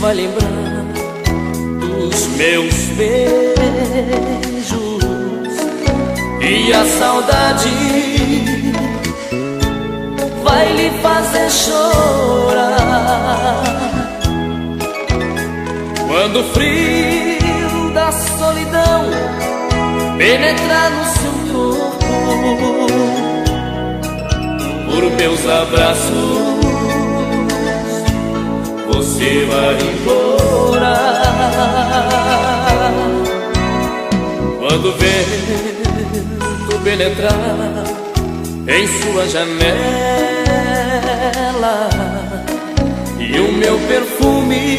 vai lembrar dos meus beijos e a saudade vai lhe fazer chorar. Quando o frio da solidão penetrar no seu corpo, por meus abraços você vai implorar. Quando o vento penetrar em sua janela e o meu perfume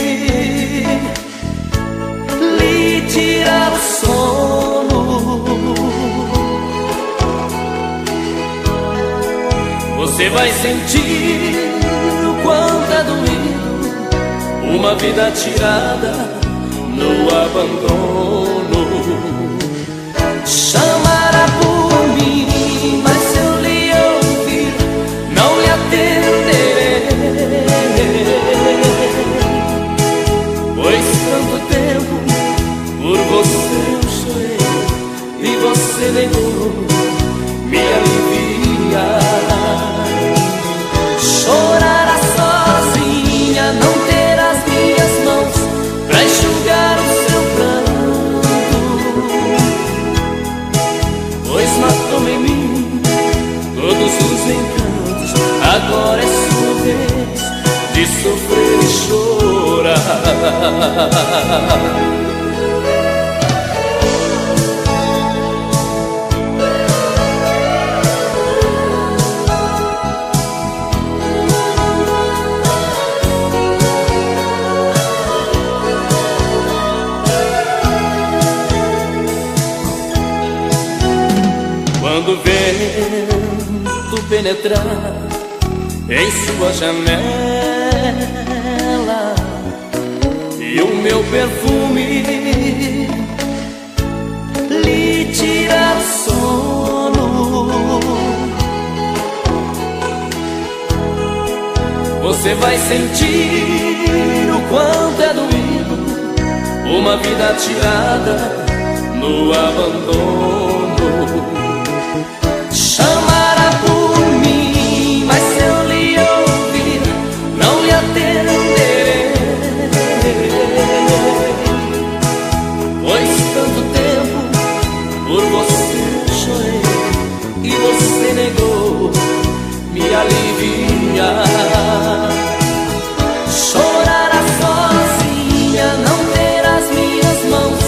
lhe tirar o sono, você vai sentir o quanto é doído uma vida tirada no abandono. Chamará por mim, mas se eu lhe ouvir, não lhe atenderei, pois tanto tempo por você eu chorei e você negou me aliviar. Chorará sozinha, não ter as minhas mãos pra enxugar o seu pranto, pois matou em mim todos os encantos. Agora é sua vez de sofrer e chorar. Quando o vento penetrar em sua janela e o meu perfume lhe tirar o sono, você vai sentir o quanto é doído uma vida tirada no abandono. Chamará por mim, mas se eu lhe ouvir, não lhe atenderei, pois tanto tempo por você chorei e você negou me aliviar. Chorará sozinha, não ter as minhas mãos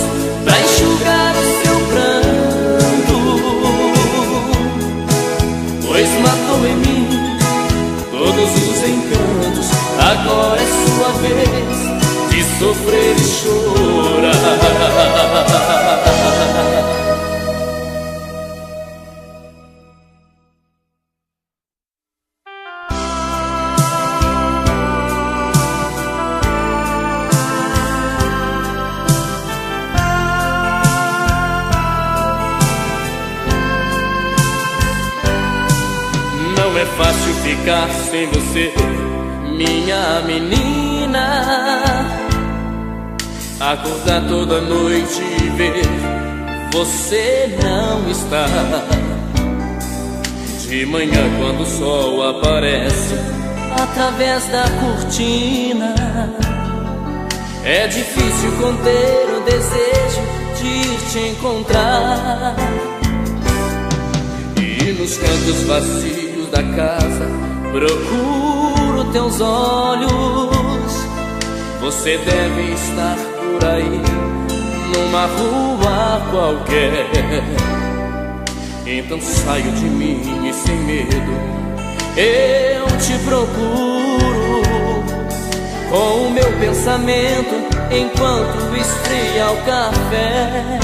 pra enxugar o seu pranto, pois matou em mim todos os encantos. Agora é sua vez de sofrer e chorar. Não é fácil ficar sem você, minha menina. Acordar toda noite e ver você não está. De manhã quando o sol aparece através da cortina, é difícil conter o desejo de te encontrar. E nos cantos vazios da casa procuro teus olhos. Você deve estar por aí, numa rua qualquer. Então saio de mim e sem medo eu te procuro, com o meu pensamento enquanto esfria o café.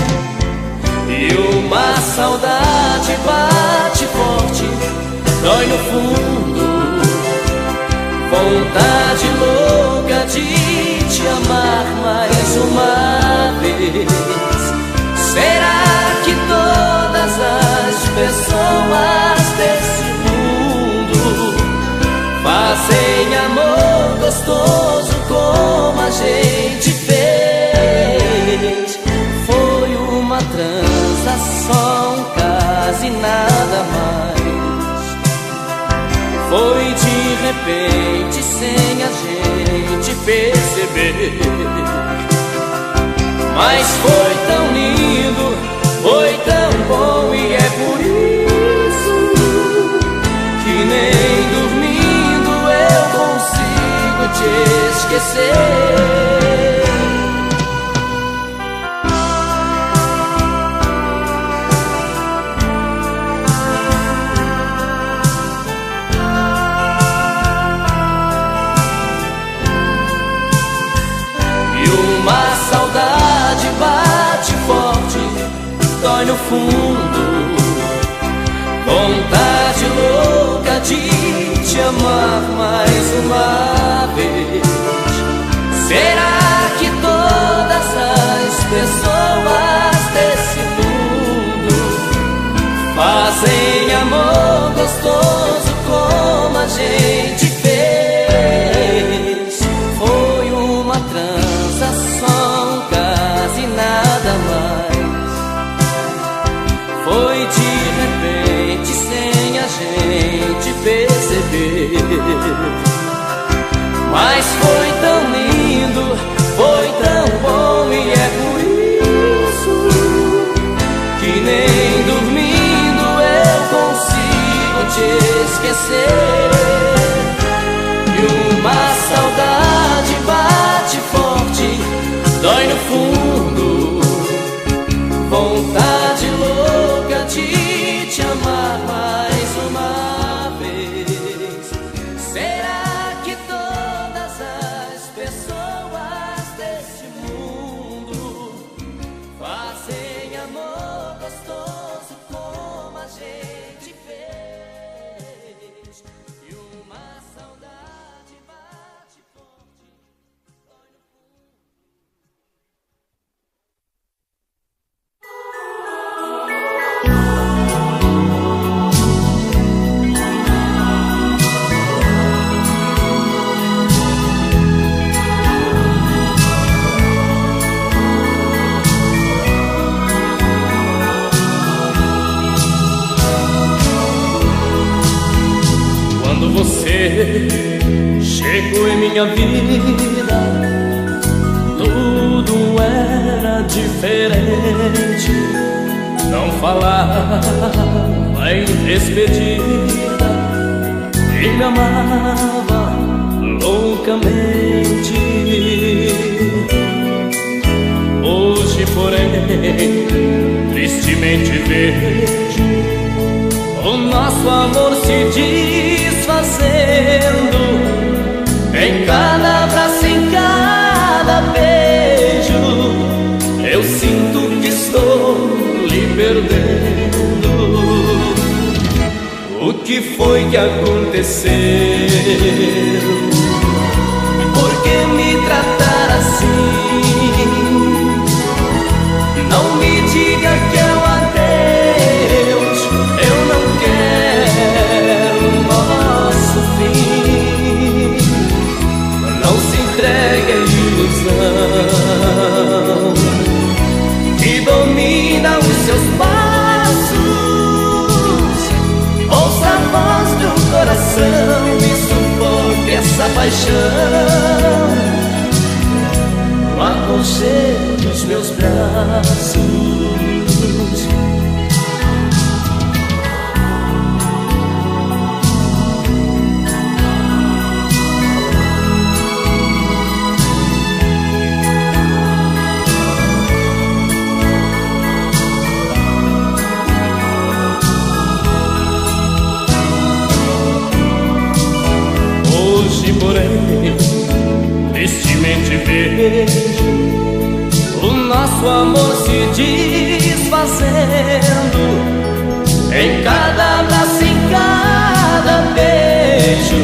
E uma saudade bate forte, dói no fundo, vontade louca de te amar mais uma vez. Será que todas as pessoas desse mundo fazem amor gostoso como a gente fez foi uma transação, caso e nada mais. Foi de repente, sem a gente perceber. Mas foi tão lindo, foi tão bom, e é por isso que nem dormindo eu consigo te esquecer. Uma saudade bate forte, dói no fundo. Vontade louca de te amar mais uma vez. Será que todas as pessoas desse mundo fazem amor gostoso como a gente fez? Foi uma transação, quase nada mais. Foi de repente, sem a gente perceber. Mas foi tão lindo, foi tão bom, e é por isso que nem dormindo eu consigo te esquecer. E uma saudade bate forte, dói no fundo. Vontade louca de te amar mais uma vez. Será que todas as pessoas deste mundo fazem amor gostoso como a gente fez? E uma saudade bate forte, dói no fundo. Quando você chegou em minha vida, tudo era diferente. Não falava em despedida e me amava loucamente. Hoje, porém, tristemente vejo o nosso amor se desfazendo. Em cada abraço, em cada beijo, eu sinto que estou lhe perdendo. O que foi que aconteceu? Por que me tratar assim? Não me diga que é um adeus, eu não quero o nosso fim. Não se entregue à ilusão que domina os seus passos. Ouça a voz do coração e sufoque essa paixão no aconchego dos meus braços. Hoje, porém, tristemente vejo o nosso amor se desfazendo. Em cada abraço, em cada beijo,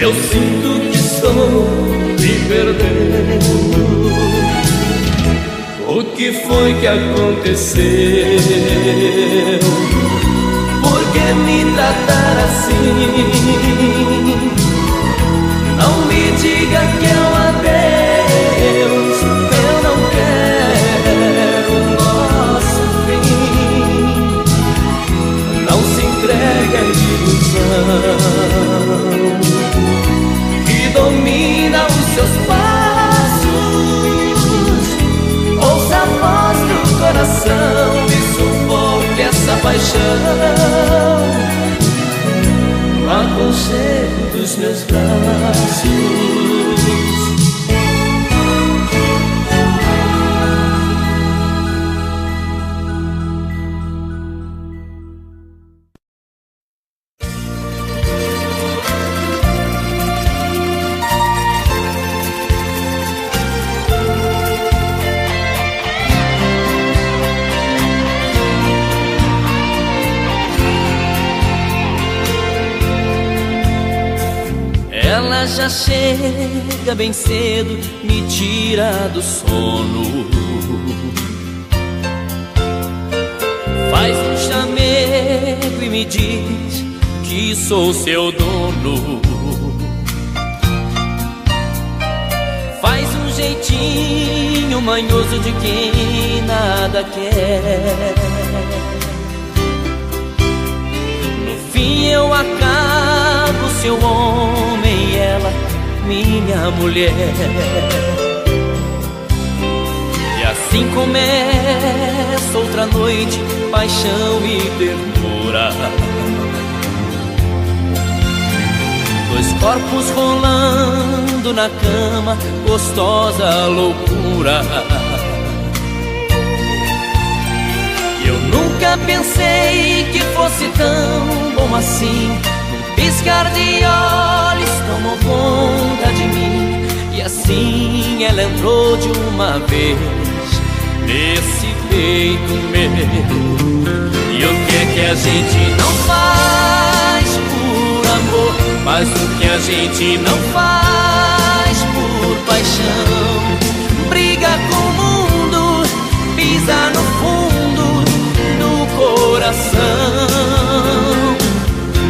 eu sinto que estou me perdendo. O que foi que aconteceu? Por que me tratar assim? Não me diga que é um adeus, que domina os seus passos. Ouça a voz do coração e sufoque essa paixão no aconchego dos meus braços. Ela já chega bem cedo, me tira do sono, faz um chamego e me diz que sou seu dono. Faz um jeitinho manhoso de quem nada quer. No fim eu acabo seu homem e ela minha mulher. E assim começa outra noite, paixão e ternura. Dois corpos rolando na cama, gostosa loucura. E eu nunca pensei que fosse tão bom assim. Piscar de olhos tomou conta de mim, e assim ela entrou de uma vez nesse peito meu. E o que a gente não faz por amor, mas o que a gente não faz por paixão. Briga com o mundo, pisa no fundo do coração.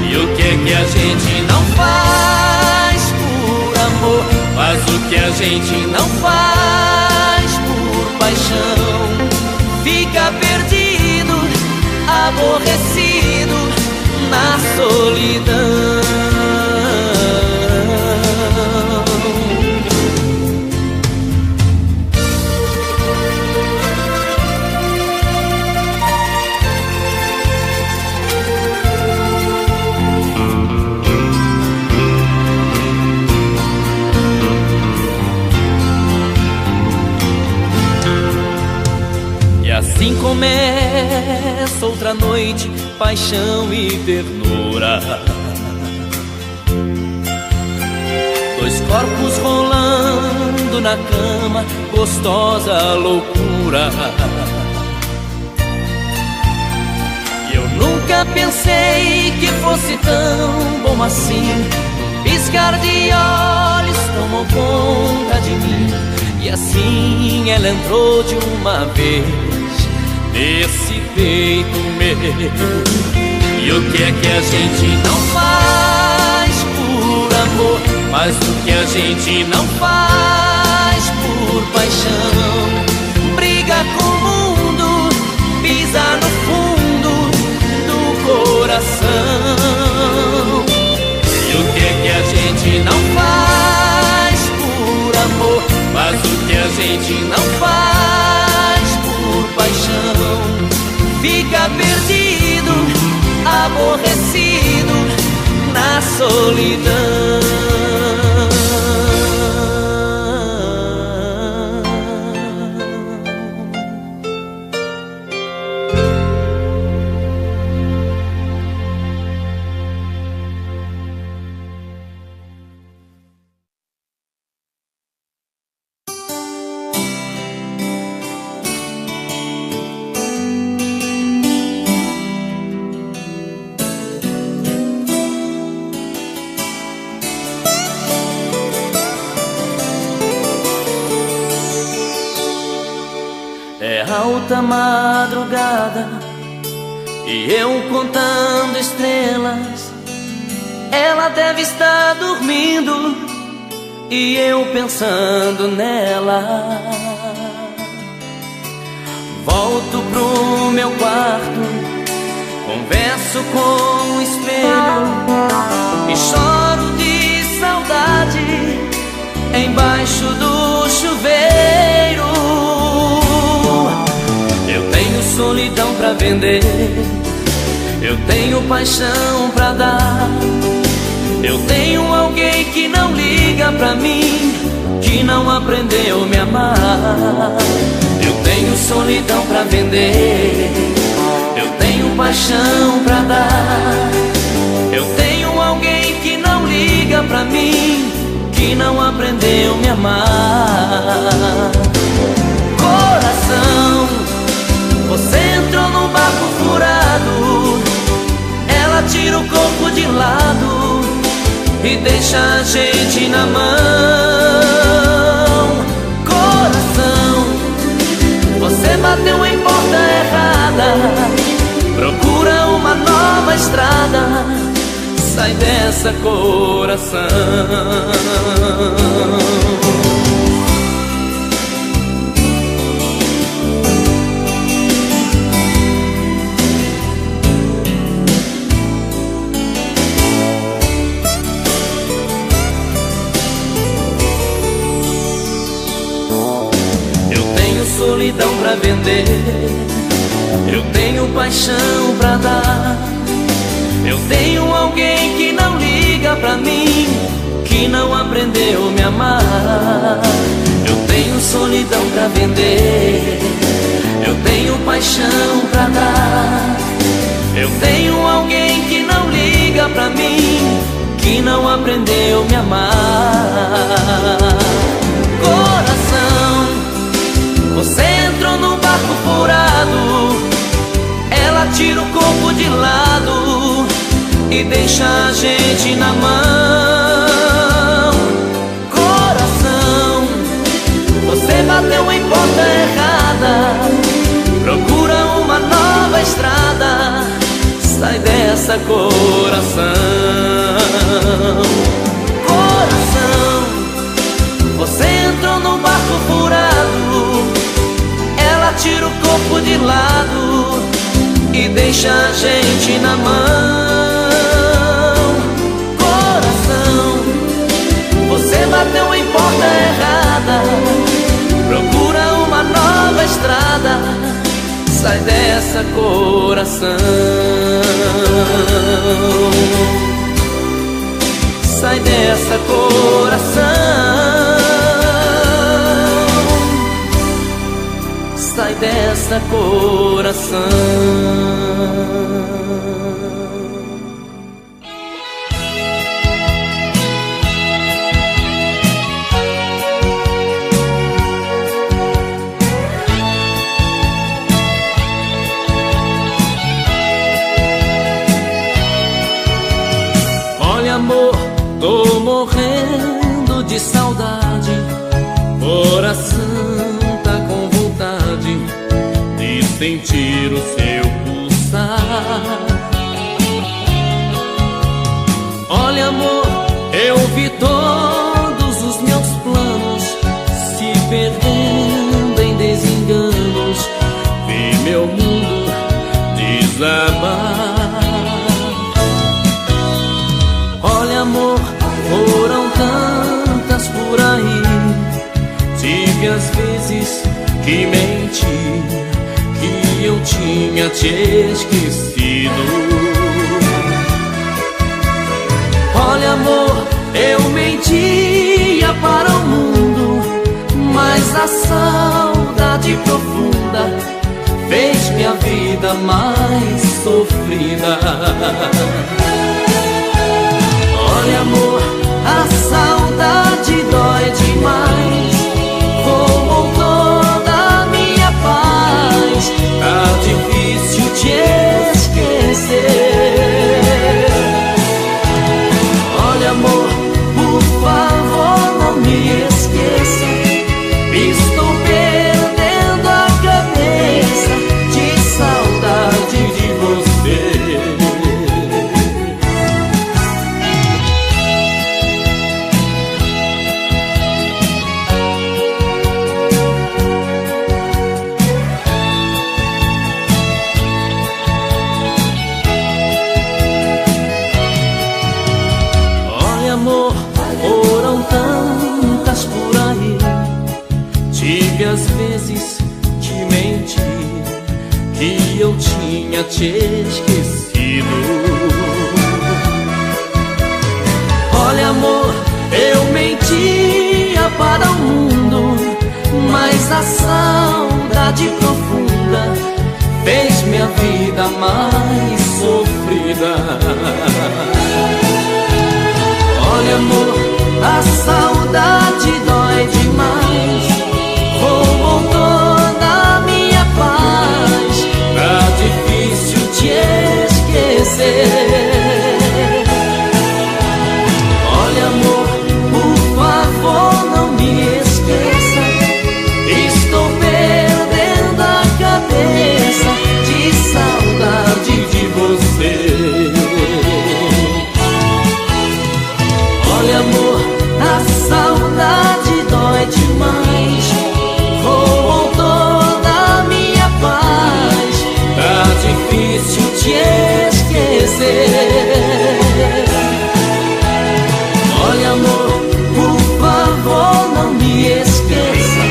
E o que a gente não faz por amor, mas o que a gente não faz por paixão. Fica perdido, aborrecido na solidão. Assim começa outra noite, paixão e ternura. Dois corpos rolando na cama, gostosa loucura. E eu nunca pensei que fosse tão bom assim. Piscar de olhos tomou conta de mim, e assim ela entrou de uma vez nesse peito meu. E o que a gente não faz por amor, mas o que a gente não faz por paixão. Briga com o mundo, pisa no fundo do coração. E o que a gente não faz por amor, mas o que a gente não faz por paixão. Fica perdido, aborrecido na solidão. Alta madrugada e eu contando estrelas. Ela deve estar dormindo e eu pensando nela. Volto pro meu quarto, converso com o espelho. e choro de saudade embaixo do chuveiro. Eu tenho solidão pra vender, eu tenho paixão pra dar, eu tenho alguém que não liga pra mim, que não aprendeu a me amar. Eu tenho solidão pra vender, eu tenho paixão pra dar, eu tenho alguém que não liga pra mim, que não aprendeu a me amar. Coração, você entrou num barco furado, ela tira o corpo de lado e deixa a gente na mão. Coração, você bateu em porta errada, procura uma nova estrada, sai dessa, coração. Solidão pra vender, eu tenho paixão pra dar, eu tenho alguém que não liga pra mim, que não aprendeu a me amar. Eu tenho solidão pra vender, eu tenho paixão pra dar, eu tenho alguém que não liga pra mim, que não aprendeu a me amar. Coração, você entrou no barco furado, ela tira o corpo de lado e deixa a gente na mão. Coração, você bateu em porta errada, procura uma nova estrada, sai dessa, coração. Coração, você entrou no barco furado, ela tira o corpo de lado e deixa a gente na mão. Coração, você bateu em porta errada, procura uma nova estrada, sai dessa, coração. Sai dessa, coração. Sai dessa, coração. Olha, amor, tô morrendo de saudade, coração de sentir o seu pulsar. Olha, amor, eu vi todos os meus planos se perdendo em desenganos, vi meu mundo desabar. Olha, amor, foram tantas por aí, tive às vezes que menti, que eu tinha te esquecido. Olha, amor, eu mentia para o mundo, mas a saudade profunda fez minha vida mais sofrida. Olha, amor, a saudade dói demais, roubou toda a minha paz, tá difícil te esquecer. Olha, amor, por favor, não me esqueça, estou perdendo a cabeça de saudade de você. te esquecido. Olha, amor, eu mentia para o mundo, mas a saudade profunda fez minha vida mais sofrida. Olha, amor, a saudade dói demais, roubou toda a minha paz, tá difícil te esquecer. Olha, amor, por favor, não me esqueça, estou perdendo a cabeça de saudade de você. Olha, amor, a saudade dói demais, roubou toda a minha paz, tá difícil te esquecer. Olha, amor, por favor, não me esqueça,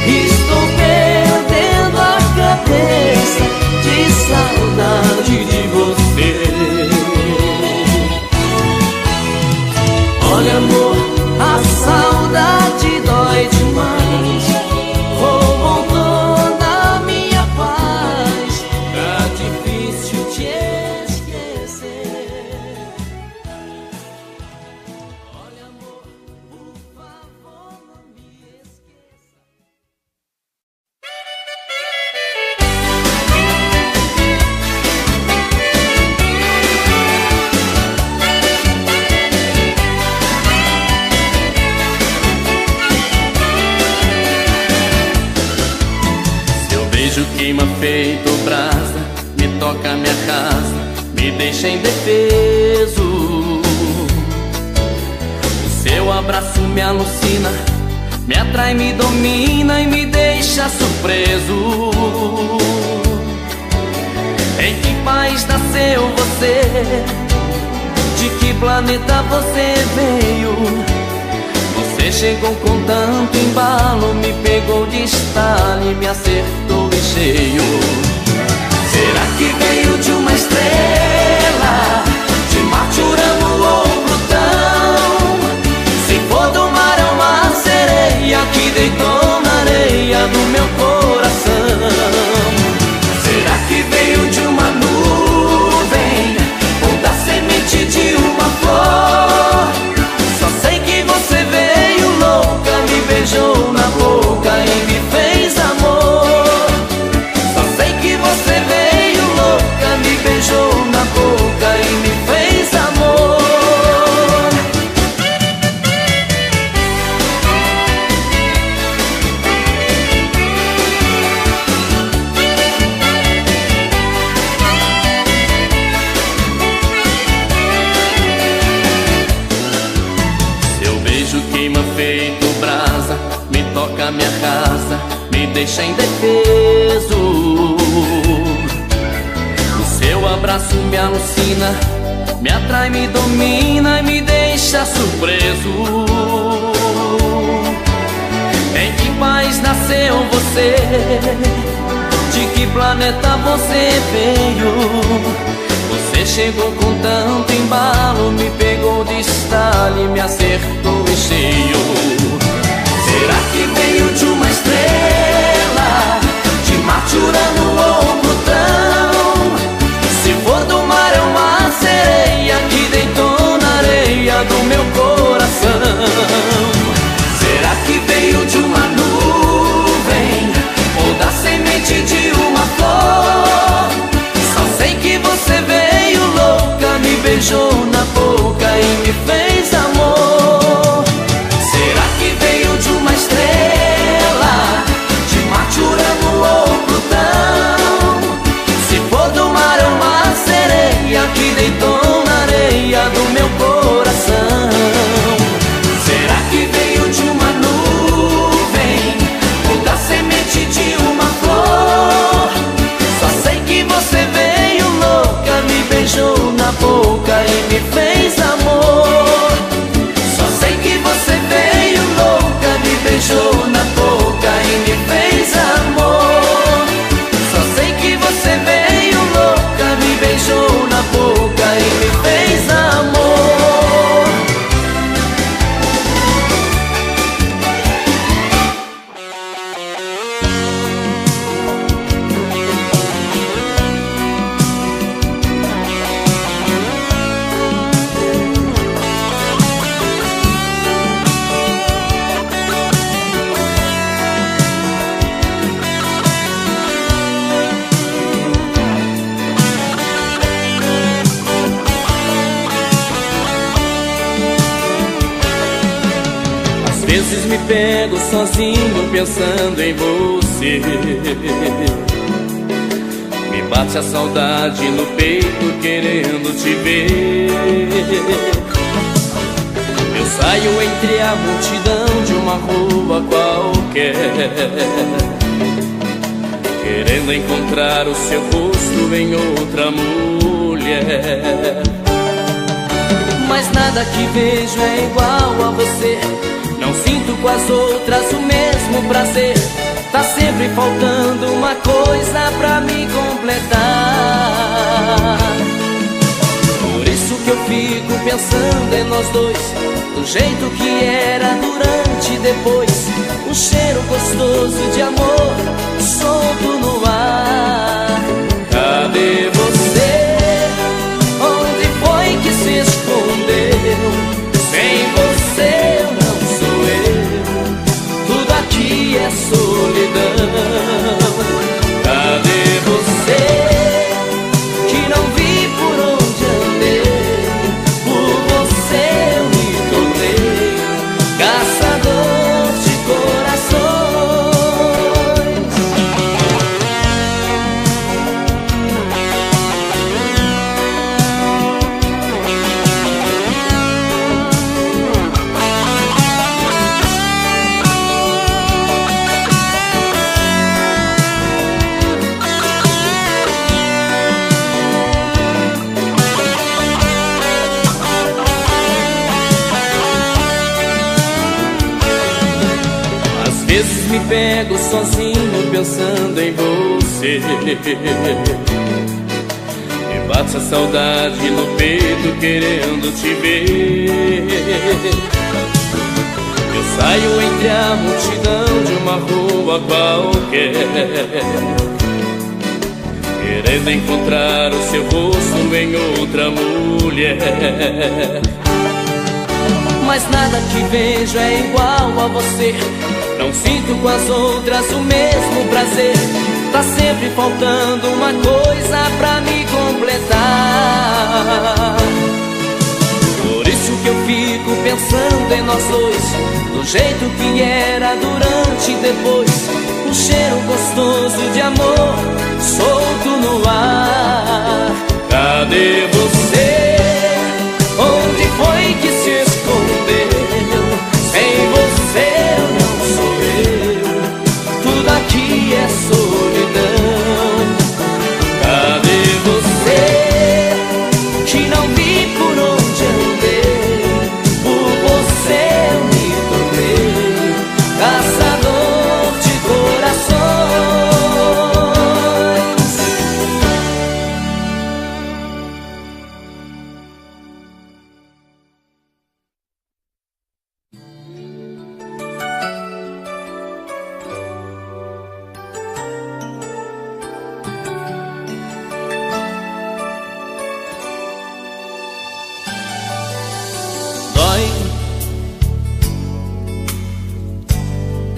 estou perdendo a cabeça de saudade de você. Olha, amor, a saudade dói demais, roubou toda a minha paz, tá difícil te esquecer. Olha, amor, por favor, não me esqueça. Seu beijo queima feito brasa, me toca minha casa, me deixa indefeso. O seu abraço me alucina, me atrai, me domina e me deixa surpreso. Em que país nasceu você? De que planeta você veio? Você chegou com tanto embalo, me pegou de estalo e me acertou em cheio. Será que veio de uma estrela, de Marte, Urano ou Plutão? Se for do mar é uma sereia que deitou na areia do meu coração. Será que veio de uma nuvem ou da semente de uma flor? Só sei que você veio louca, me beijou na boca e me fez amor. Só sei que você veio louca, me beijou na boca e me fez amor. Seu beijo queima feito brasa, me toca minha casa, me deixa indefeso. O seu abraço me alucina, me atrai, me domina e me deixa surpreso. Em que país nasceu você? De que planeta você veio? Você chegou com tanto embalo, me pegou de estalo e me acertou em cheio. Será que veio de uma estrela, de Marte, Urano ou Plutão? Se for do mar é uma sereia que deitou na areia do meu coração. Será que veio de uma nuvem ou da semente de uma flor? Só sei que você veio louca, me beijou na boca e me fez amor. Será que veio de uma estrela, de Marte, Urano ou Plutão? Se for do mar é uma sereia que deitou na areia do meu coração. Será que veio de uma nuvem ou da semente de uma flor? Só sei que você veio louca, me beijou na boca e me fez amor. Só sei que você veio louca, me beijou na boca e me fez amor. Só sei que você veio louca, vezes me pego sozinho pensando em você. Me bate a saudade no peito querendo te ver. Eu saio entre a multidão de uma rua qualquer, querendo encontrar o seu rosto em outra mulher. Mas nada que vejo é igual a você. Não sinto com as outras o mesmo prazer. Tá sempre faltando uma coisa pra me completar. Por isso que eu fico pensando em nós dois, do jeito que era durante e depois. Um cheiro gostoso de amor solto no ar. Cadê você? Onde foi que se escondeu? Sem você eu não sou eu. Tudo aqui é solidão. Cadê você? Que não vi por onde andei. Por você eu me tornei caçador de corações. Às vezes me pego sozinho pensando em você. Me bate a saudade no peito querendo te ver. Eu saio entre a multidão de uma rua qualquer, querendo encontrar o seu rosto em outra mulher. Mas nada que vejo é igual a você. Não sinto com as outras o mesmo prazer. Tá sempre faltando uma coisa pra me completar. Por isso que eu fico pensando em nós dois, do jeito que era durante e depois. Um cheiro gostoso de amor solto no ar. Cadê você? Onde foi que se escondeu? Sem você eu não sou eu. Tudo aqui é solidão. Cadê você? Que não vi por onde andei. Por você eu me tornei caçador de corações.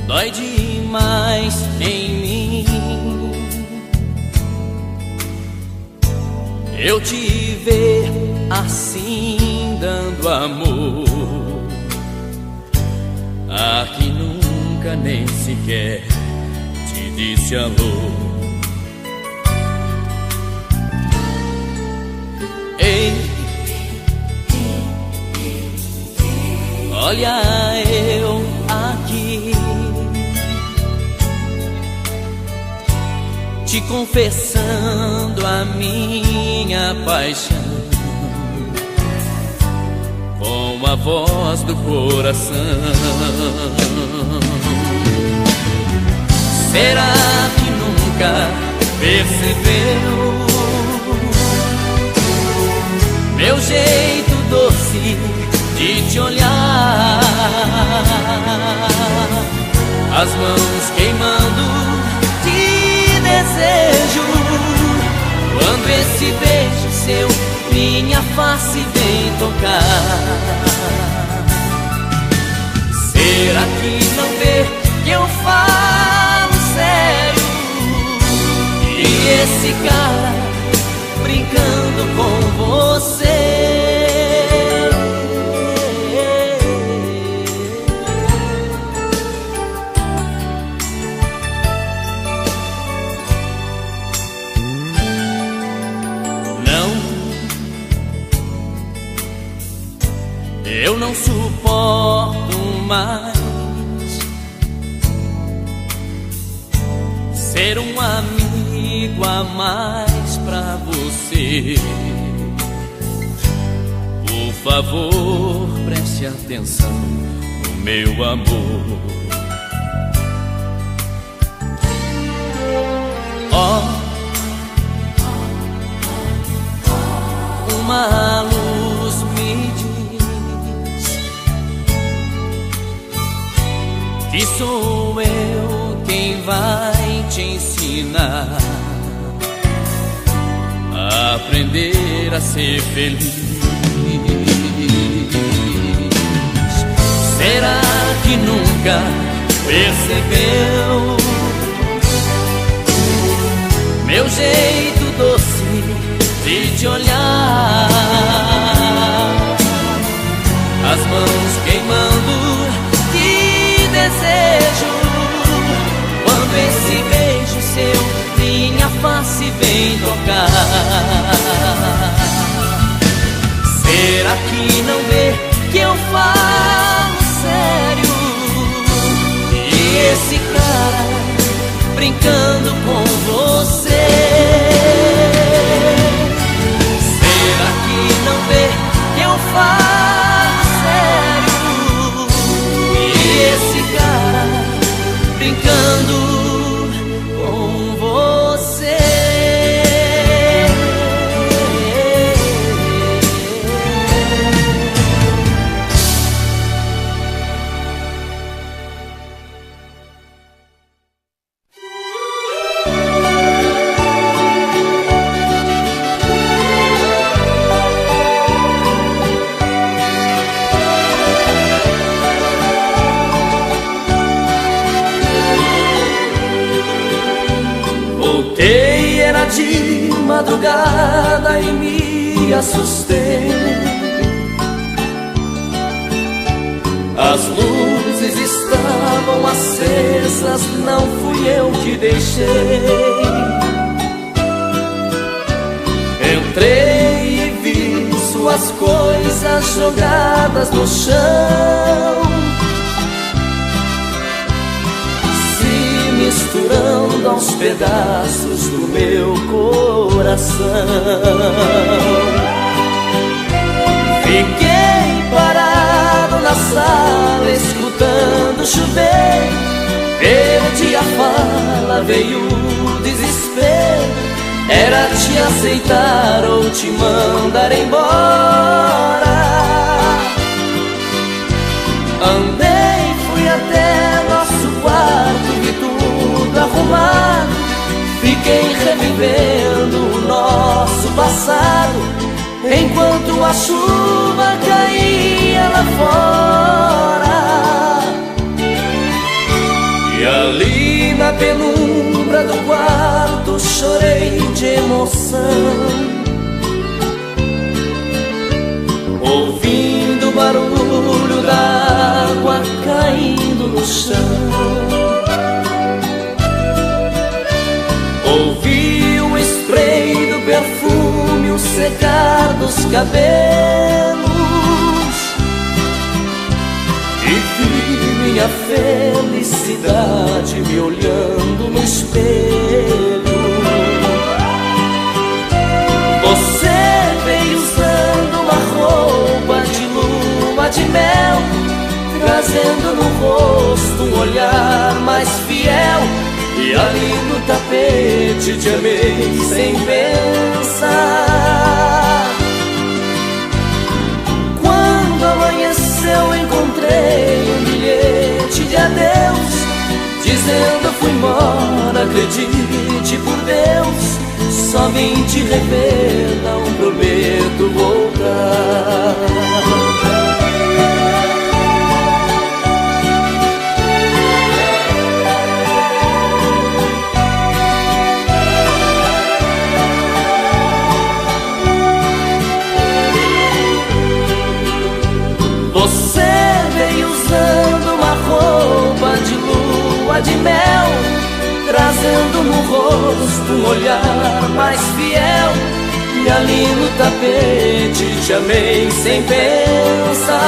Dói demais em mim eu te ver assim dando amor a quem nunca nem sequer te disse alô. Ei, olha eu aqui te confessando a minha paixão com a voz do coração. Será que nunca percebeu meu jeito doce de te olhar? As mãos queimando desejo quando esse beijo seu minha face vem tocar. Será que não vê que eu falo sério e esse cara brincando com você? eu não suporto mais ser um amigo a mais pra você. Por favor, preste atenção no meu amor. Ó, uma luz me diz que sou eu quem vai te ensinar a aprender a ser feliz. Será que nunca percebeu meu jeito doce de te olhar? As mãos queimando de desejo quando esse beijo seu minha face vem tocar. Será que não vê que eu falo sério? E esse cara brincando com você. Será que não vê que eu falo sério? E esse cara brincando com você. Voltei, era de madrugada e me assustei. As luzes estavam acesas, não fui eu que deixei. Entrei e vi suas coisas jogadas no chão, misturando aos pedaços do meu coração. Fiquei parado na sala escutando chover. Perdi a fala, veio o desespero. Era te aceitar ou te mandar embora. Andei, fui até nosso quarto, vi tudo arrumado. Fiquei revivendo o nosso passado, enquanto a chuva caía lá fora. E ali na penumbra do quarto chorei de emoção, ouvindo o barulho da água caindo no chão. Ouvi o spray do perfume, o secar dos cabelos, e vi minha felicidade me olhando no espelho. Você veio usando uma roupa de lua de mel, trazendo no rosto um olhar mais fiel. E ali no tapete te amei sem pensar. Quando amanheceu encontrei um bilhete de adeus, dizendo fui embora, acredite por Deus, só vim te rever, não prometo voltar. Você veio usando uma roupa de lua de mel, trazendo no rosto um olhar mais fiel. E ali no tapete te te amei sem pensar.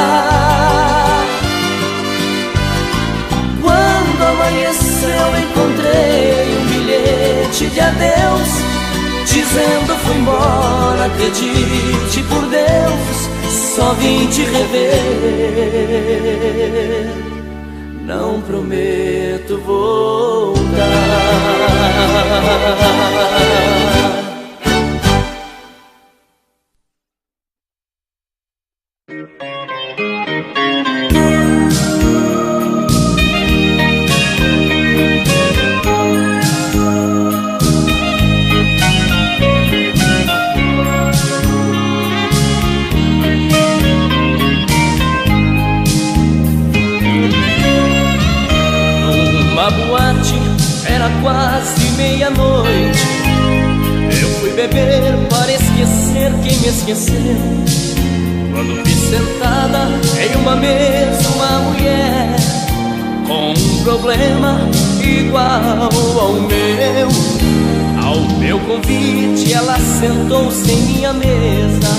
Quando amanheceu encontrei um bilhete de adeus, dizendo fui embora, acredite por Deus, só vim te rever, não prometo voltar. Numa boate, era quase meia-noite, eu fui beber para esquecer quem me esqueceu. Quando vi sentada em uma mesa uma mulher com um problema igual ao meu. Ao meu convite ela sentou-se em minha mesa.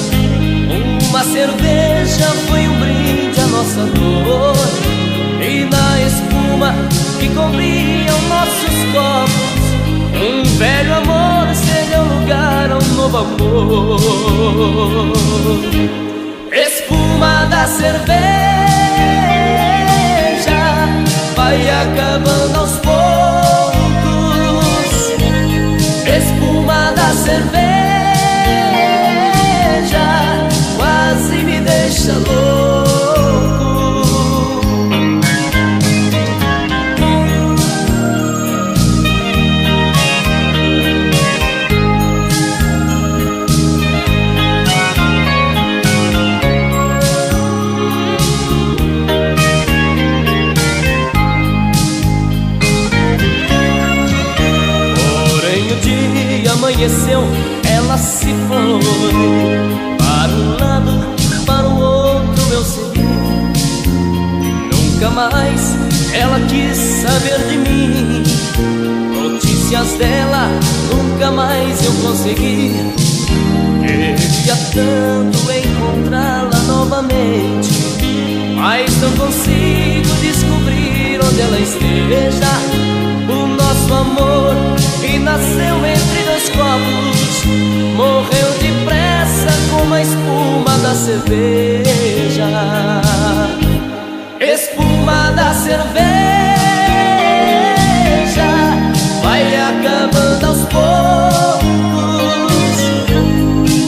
Uma cerveja foi um brinde à nossa dor, e na espuma que cobria os nossos copos, um velho amor cedeu lugar a um novo amor. Espuma da cerveja vai acabando aos poucos. Espuma da cerveja quase me deixa louco. Amanheceu, ela se foi para um lado, para o outro eu segui. Nunca mais ela quis saber de mim. Notícias dela nunca mais eu consegui. Queria tanto encontrá-la novamente, mas não consigo descobrir onde ela esteja. O nosso amor que nasceu entre dois copos morreu depressa como a espuma da cerveja. Espuma da cerveja vai acabando aos poucos.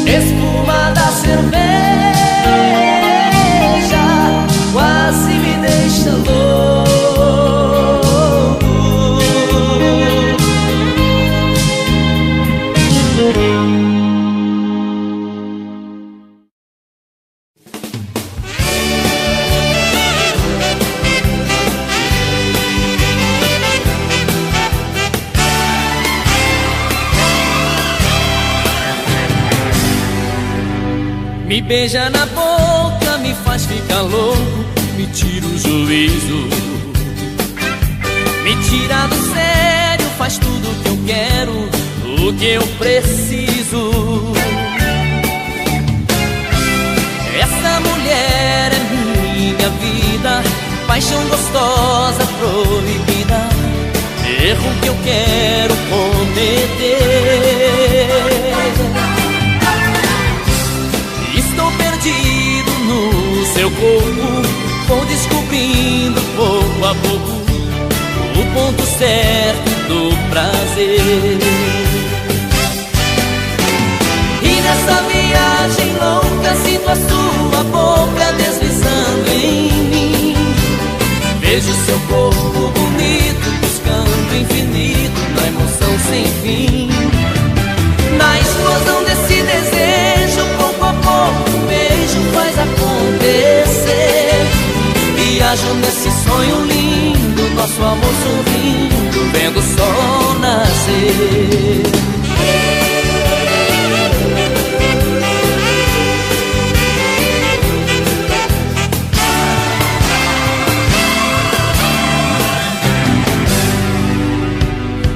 Espuma da cerveja quase me deixa louco. Me beija na boca, me faz ficar louco, me tira o juízo, me tira do sério, faz tudo o que eu quero, o que eu preciso. Essa mulher é minha vida, paixão gostosa, proibida, erro que eu quero cometer. Estou perdido no seu corpo, vou descobrindo pouco a pouco o ponto certo do prazer. E nessa viagem louca sinto a sua boca deslizando em mim. Vejo seu corpo bonito buscando infinito na emoção sem fim. Na explosão desse desejo, pouco a pouco um beijo faz acontecer. Viajo nesse sonho lindo, nosso amor sorrindo, vendo o sol nascer.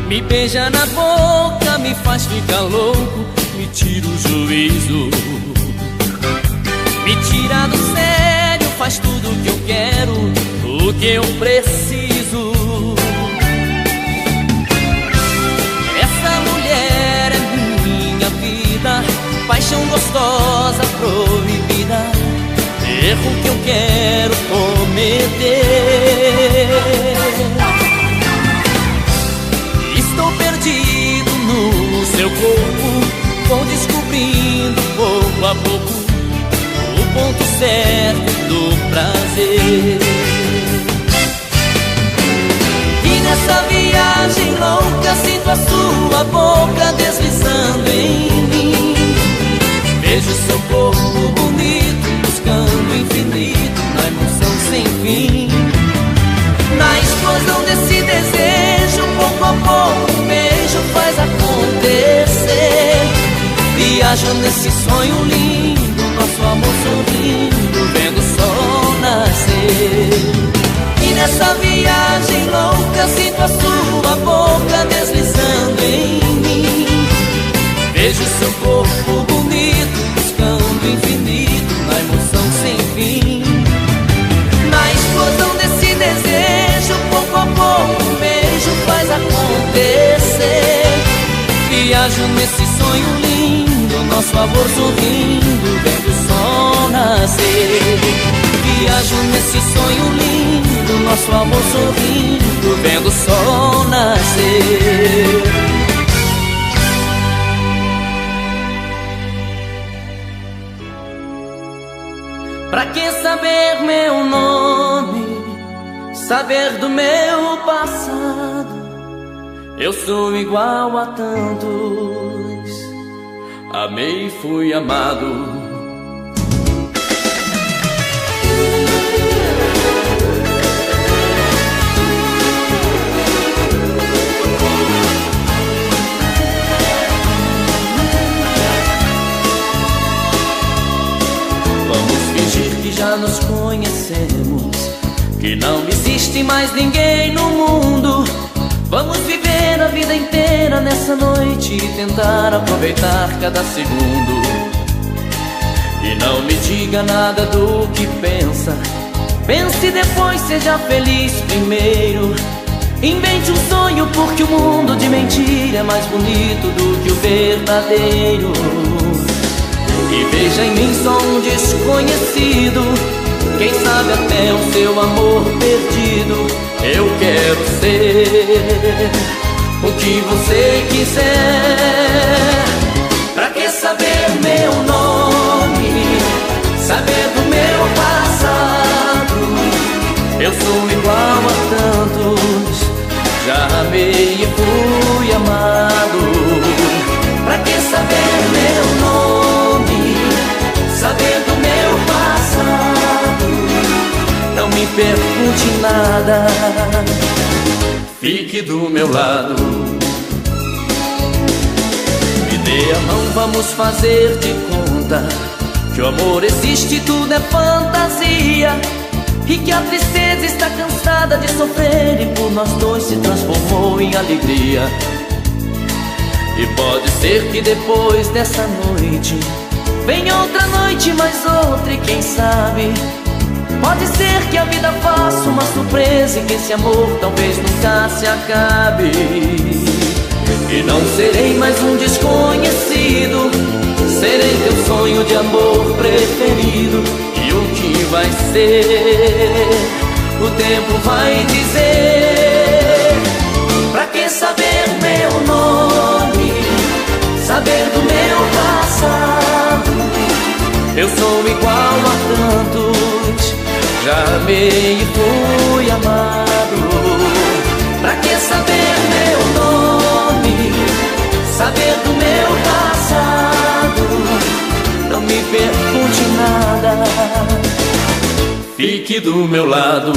Me beija na boca, me faz ficar louco, me tira o juízo, que eu preciso. Essa mulher é minha vida, paixão gostosa proibida, erro que eu quero cometer. Estou perdido no seu corpo, vou descobrindo pouco a pouco o ponto certo do prazer. E nessa viagem louca sinto a sua boca deslizando em mim. Vejo seu corpo bonito buscando o infinito na emoção sem fim. Na explosão desse desejo, pouco a pouco um beijo faz acontecer. Viajo nesse sonho lindo, nosso amor sorrindo, vendo o sol nascer. E nessa viagem louca sinto a sua boca deslizando em mim. Vejo seu corpo bonito buscando o infinito na emoção sem fim. Na explosão desse desejo, pouco a pouco um beijo faz acontecer. Viajo nesse sonho lindo, nosso amor sorrindo, vendo o sol nascer. Viajo nesse sonho lindo, nosso amor sorrindo, vendo o sol nascer. Pra que saber meu nome, saber do meu passado? Eu sou igual a tantos, amei e fui amado. Que já nos conhecemos, que não existe mais ninguém no mundo. Vamos viver a vida inteira nessa noite e tentar aproveitar cada segundo. E não me diga nada do que pensa, pense e depois seja feliz primeiro. Invente um sonho porque o mundo de mentira é mais bonito do que o verdadeiro. E veja em mim só um desconhecido, quem sabe até o seu amor perdido. Eu quero ser o que você quiser. Pra que saber meu nome, saber do meu passado? Eu sou igual a tantos, já amei e fui amado. Pra que saber meu nome, saber do meu passado? Não me pergunte nada, fique do meu lado. Me dê a mão, vamos fazer de conta que o amor existe e tudo é fantasia, e que a tristeza está cansada de sofrer e por nós dois se transformou em alegria. E pode ser que depois dessa noite venha outra noite, mais outra, e quem sabe pode ser que a vida faça uma surpresa e que esse amor talvez nunca se acabe. E não serei mais um desconhecido, serei teu sonho de amor preferido. E o que vai ser, o tempo vai dizer. Pra que saber meu nome, saber do meu passado? Eu sou igual a tantos, já amei e fui amado. Pra que saber meu nome, saber do meu passado? Não me pergunte nada, fique do meu lado.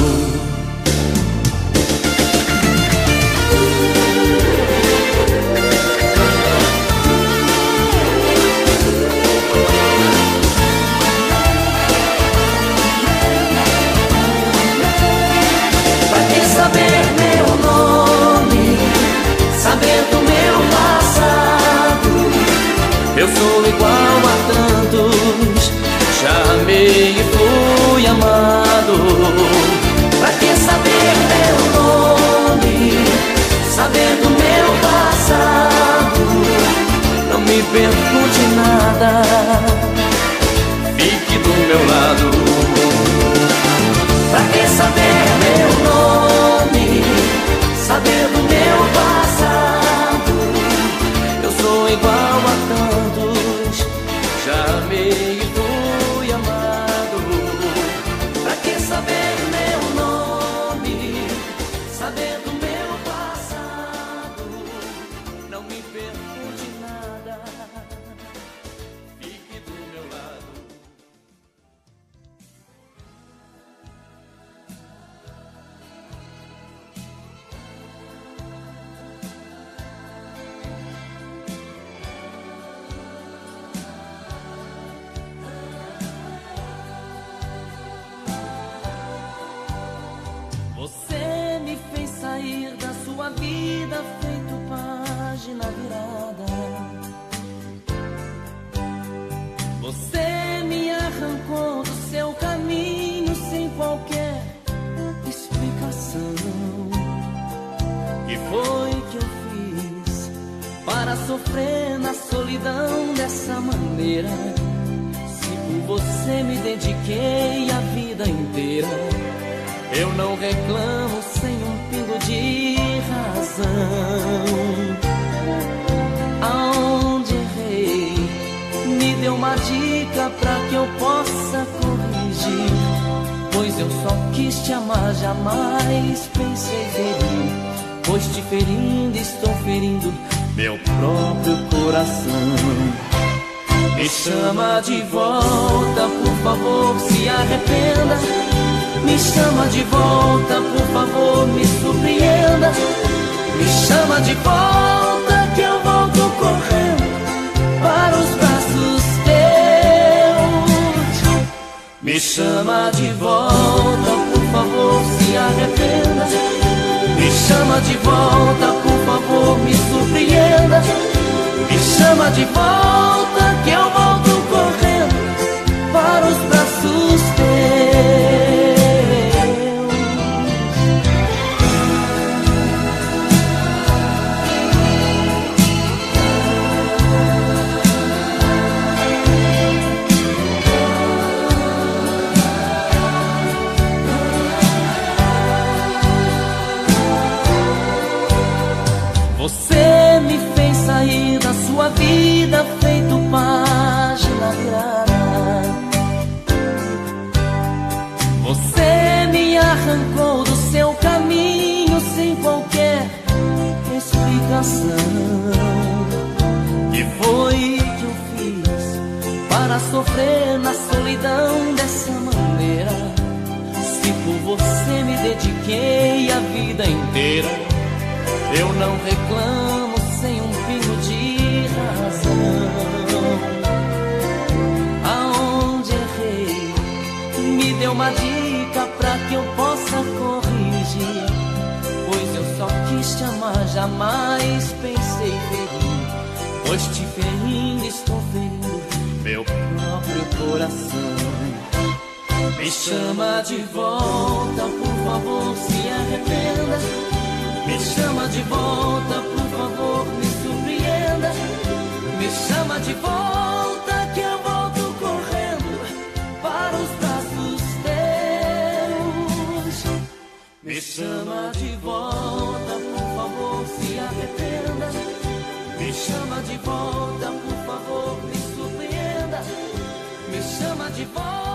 Saber meu nome, saber do meu passado. Eu sou igual a tantos, já amei e fui amado. Pra que saber saber do meu passado. Não me pergunte nada, fique do meu lado. Pra que saber meu nome, saber do meu passado? Eu sou igual a tantos, já amei e fui amado. Pra que saber meu nome, saber do meu passado? Não me pergunte nada, fique do meu lado. Você me fez sair da sua vida feito página virada. Você me arrancou do seu caminho sem qualquer explicação. Que foi que eu fiz para sofrer na solidão dessa maneira? Se por você me dediquei a vida inteira, eu não reclamo sem um pingo de razão. Aonde errei, me dê uma dica pra que eu possa corrigir. Pois eu só quis te amar, jamais pensei ferir. Pois te ferindo, estou ferindo meu próprio coração. Me chama de volta, por favor, se arrependa. Me chama de volta, por favor, me surpreenda. Me chama de volta que eu volto correndo para os braços teus. Me chama de volta, por favor, se arrependa. Me chama de volta, por favor, me surpreenda. Me chama de volta que eu volto correndo para os braços teus. Você me fez sair da sua vida feito página virada. Você me arrancou do seu caminho sem qualquer explicação. Que foi que eu fiz para sofrer na solidão dessa maneira? Se por você me dediquei a vida inteira, eu não reclamo sem um pingo de razão. Aonde errei, me dê uma dica pra que eu possa corrigir. Pois eu só quis te amar, jamais pensei ferir. Pois te ferindo, estou ferindo meu próprio coração. Me chama de volta, por favor, se arrependa. Me chama de volta, por favor, me surpreenda. Me chama de volta que eu volto correndo para os braços teus. Me chama de volta, por favor, se arrependa. Me chama de volta, por favor, me surpreenda. Me chama de volta.